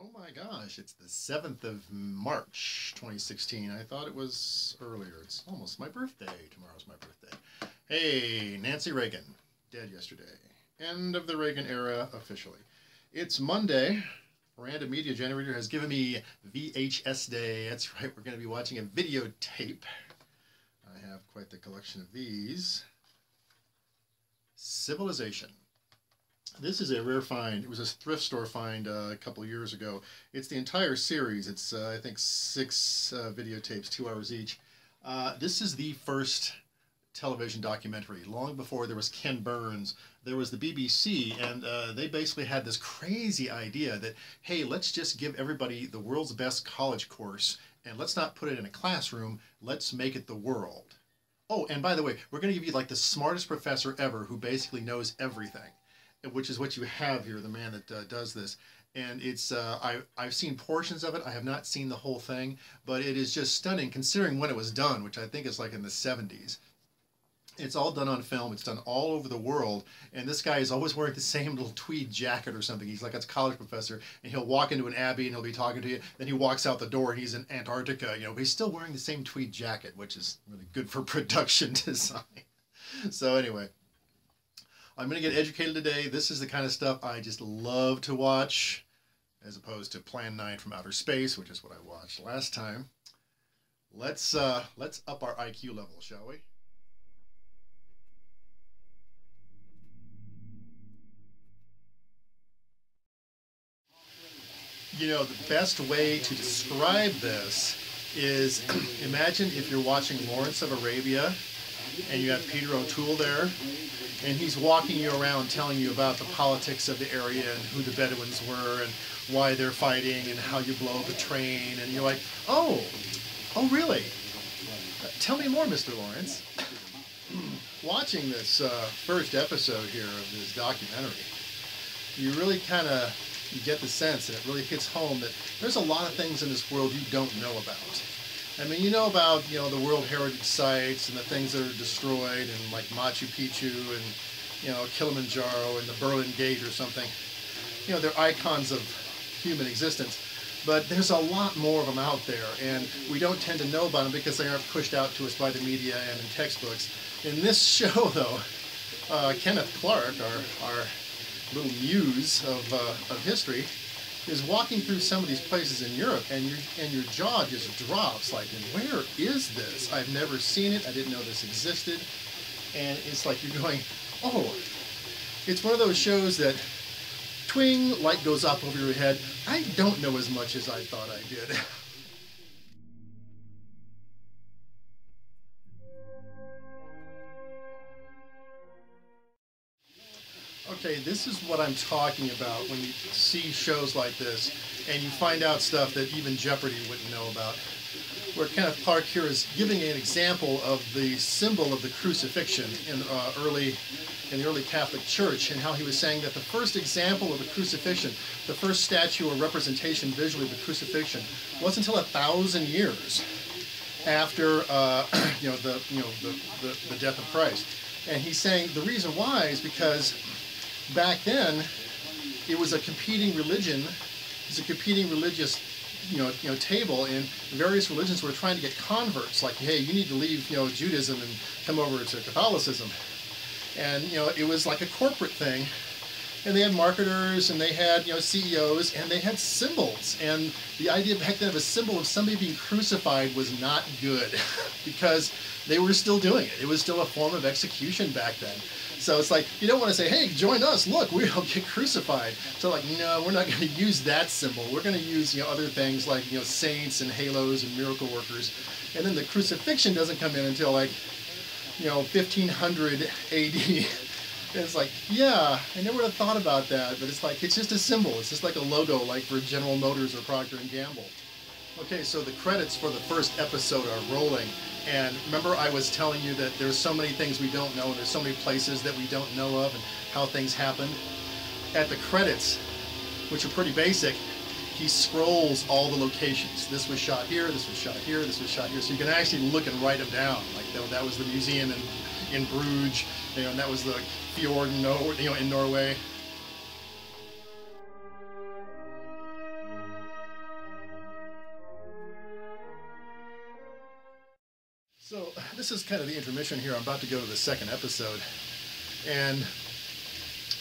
Oh my gosh, it's the 7th of March, 2016. I thought it was earlier. It's almost my birthday. Tomorrow's my birthday. Hey, Nancy Reagan, dead yesterday. End of the Reagan era officially. It's Monday. Random Media Generator has given me VHS Day. That's right, we're going to be watching a videotape. I have quite the collection of these. Civilization. This is a rare find. It was a thrift store find a couple of years ago. It's the entire series. It's, I think, 6 videotapes, 2 hours each. This is the first television documentary. Long before there was Ken Burns, there was the BBC, and they basically had this crazy idea that, hey, let's just give everybody the world's best college course, and let's not put it in a classroom, let's make it the world. Oh, and by the way, we're going to give you like the smartest professor ever who basically knows everything, which is what you have here, the man that does this. And it's I've seen portions of it. I have not seen the whole thing, but it is just stunning considering when it was done, which I think is like in the 70s. It's all done on film. It's done all over the world. And this guy is always wearing the same little tweed jacket or something. He's like a college professor, and he'll walk into an abbey and he'll be talking to you. Then he walks out the door and he's in Antarctica, you know, but he's still wearing the same tweed jacket, which is really good for production design. So anyway, I'm going to get educated today. This is the kind of stuff I just love to watch, as opposed to Plan 9 from Outer Space, which is what I watched last time. Let's up our IQ level, shall we? You know, the best way to describe this is imagine if you're watching Lawrence of Arabia and you have Peter O'Toole there, and he's walking you around telling you about the politics of the area and who the Bedouins were and why they're fighting and how you blow up a train, and you're like, oh really? Tell me more, Mr. Lawrence. Watching this first episode here of this documentary, you really kind of get the sense, and it really hits home, that there's a lot of things in this world you don't know about. I mean, you know about, you know, the World Heritage Sites and the things that are destroyed, and like Machu Picchu and, you know, Kilimanjaro and the Berlin Gate or something. You know, they're icons of human existence. But there's a lot more of them out there, and we don't tend to know about them because they aren't pushed out to us by the media and in textbooks. In this show, though, Kenneth Clark, our little muse of history, is walking through some of these places in Europe, and your jaw just drops, like, where is this? I've never seen it. I didn't know this existed. And it's like you're going, oh, it's one of those shows that twing, light goes up over your head. I don't know as much as I thought I did. Okay, this is what I'm talking about when you see shows like this and you find out stuff that even Jeopardy wouldn't know about. Where Kenneth Clark here is giving an example of the symbol of the crucifixion in the early Catholic Church, and how he was saying that the first example of the crucifixion, the first statue or representation visually of the crucifixion, wasn't until 1,000 years after the death of Christ. And he's saying the reason why is because back then it was a competing religion, it's a competing religious table, and various religions were trying to get converts, like, hey, you need to leave Judaism and come over to Catholicism. And it was like a corporate thing, and they had marketers and they had CEOs, and they had symbols, and the idea back then of a symbol of somebody being crucified was not good because they were still doing it. It was still a form of execution back then. So it's like, you don't want to say, hey, join us, look, we'll get crucified. So like, no, we're not going to use that symbol. We're going to use other things like saints and halos and miracle workers. And then the crucifixion doesn't come in until like 1500 AD. And it's like, yeah, I never would have thought about that, but it's like, it's just a symbol. It's just like a logo, like for General Motors or Procter & Gamble. Okay, so the credits for the first episode are rolling. And remember, I was telling you that there's so many things we don't know, and there's so many places that we don't know of, and how things happened. At the credits, which are pretty basic, he scrolls all the locations. This was shot here, this was shot here, this was shot here. So you can actually look and write them down. Like that was the museum in Bruges, and that was the fjord in Norway. this is kind of the intermission here. I'm about to go to the second episode, and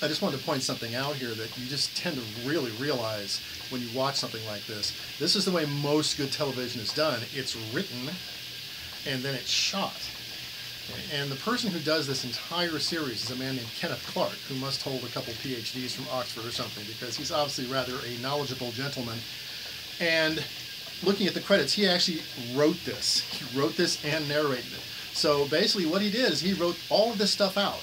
I just wanted to point something out here that you just tend to really realize when you watch something like this. This is the way most good television is done. It's written, and then it's shot. And the person who does this entire series is a man named Kenneth Clark, who must hold a couple PhDs from Oxford or something, because he's obviously rather a knowledgeable gentleman. And looking at the credits, he actually wrote this. He wrote this and narrated it. So basically what he did is he wrote all of this stuff out.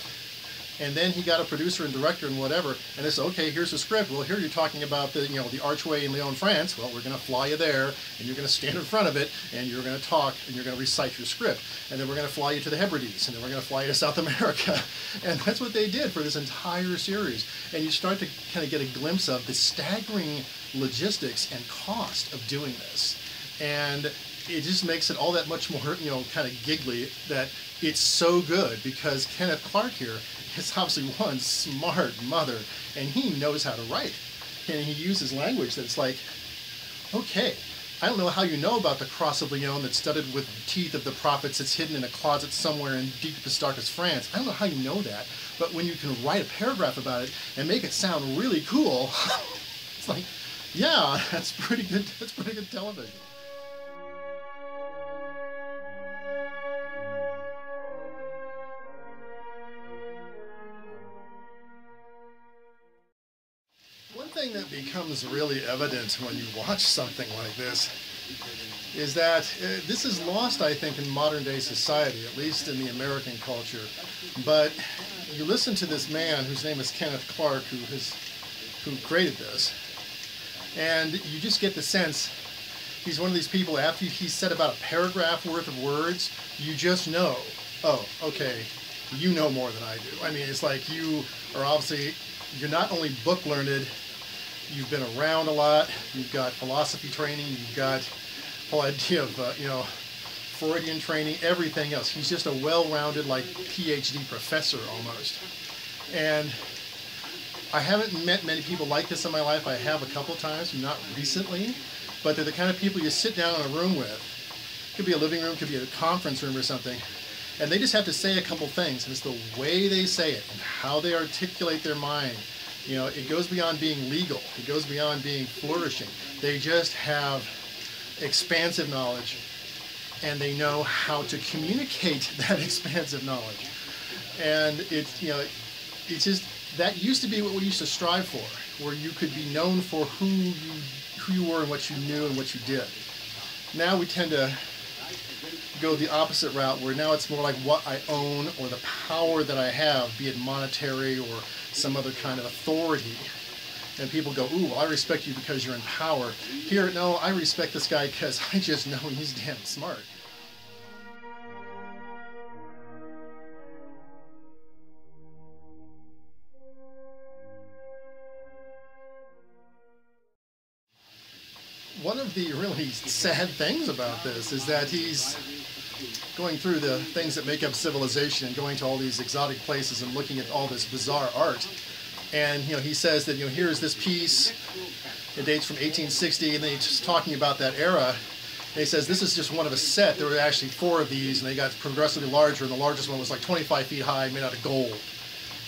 And then he got a producer and director and whatever, and they said, okay, here's the script. Well, here you're talking about the, the archway in Lyon, France. Well, we're going to fly you there, and you're going to stand in front of it, and you're going to talk, and you're going to recite your script. And then we're going to fly you to the Hebrides, and then we're going to fly you to South America. And that's what they did for this entire series. And you start to kind of get a glimpse of the staggering logistics and cost of doing this. And it just makes it all that much more, kind of giggly that it's so good, because Kenneth Clark here is obviously one smart mother, and he knows how to write. And he uses language that's like, okay, I don't know how you know about the cross of Lyon that's studded with teeth of the prophets that's hidden in a closet somewhere in deepest, darkest France. I don't know how you know that, but when you can write a paragraph about it and make it sound really cool, it's like, yeah, that's pretty good television. One thing that becomes really evident when you watch something like this is that this is lost, I think, in modern day society, at least in the American culture. But you listen to this man whose name is Kenneth Clark, who created this, and you just get the sense he's one of these people, after he's said about a paragraph worth of words, you just know, oh, okay, you know more than I do. I mean, it's like you are obviously, you're not only book learned, you've been around a lot, you've got philosophy training, you've got whole idea of, Freudian training, everything else. He's just a well-rounded, like, PhD professor almost. And I haven't met many people like this in my life. I have a couple times, not recently, but they're the kind of people you sit down in a room with. Could be a living room, could be a conference room or something, and they just have to say a couple things, and it's the way they say it and how they articulate their mind. It goes beyond being legal. It goes beyond being flourishing. They just have expansive knowledge, and they know how to communicate that expansive knowledge. And it's just, that used to be what we used to strive for, where you could be known for who you were and what you knew and what you did. Now we tend to go the opposite route, where now it's more like what I own or the power that I have, be it monetary or some other kind of authority. And people go, ooh, well, I respect you because you're in power. Here, no, I respect this guy because I just know he's damn smart. One of the really sad things about this is that he's going through the things that make up civilization and going to all these exotic places and looking at all this bizarre art. And he says that here's this piece, it dates from 1860, and then he's just talking about that era. And he says this is just one of a set. There were actually 4 of these, and they got progressively larger, and the largest one was like 25 feet high, made out of gold.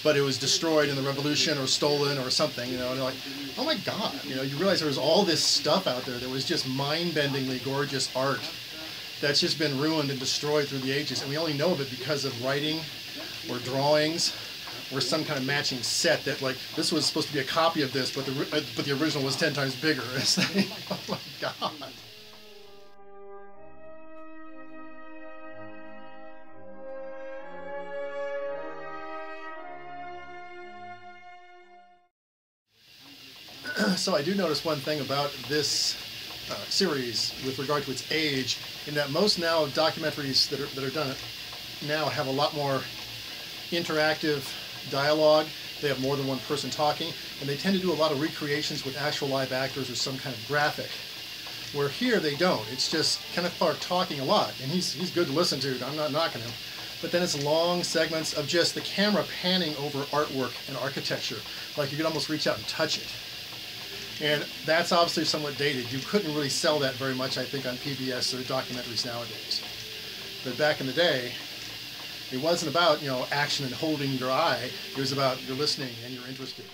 But it was destroyed in the revolution or stolen or something, and they're like, oh my God, you realize there was all this stuff out there that was just mind-bendingly gorgeous art that's just been ruined and destroyed through the ages, and we only know of it because of writing or drawings or some kind of matching set that, like, this was supposed to be a copy of this, but the original was 10 times bigger. It's like, oh my God. So I do notice one thing about this series with regard to its age, in that most now documentaries that are done now have a lot more interactive dialogue. They have more than one person talking, and they tend to do a lot of recreations with actual live actors or some kind of graphic, where here they don't. It's just Kenneth Clark talking a lot, and he's good to listen to. I'm not knocking him. But then it's long segments of just the camera panning over artwork and architecture, like you could almost reach out and touch it. And that's obviously somewhat dated. You couldn't really sell that very much, I think, on PBS or documentaries nowadays. But back in the day, It wasn't about, you know, action and holding your eye. It was about you're listening and you're interested.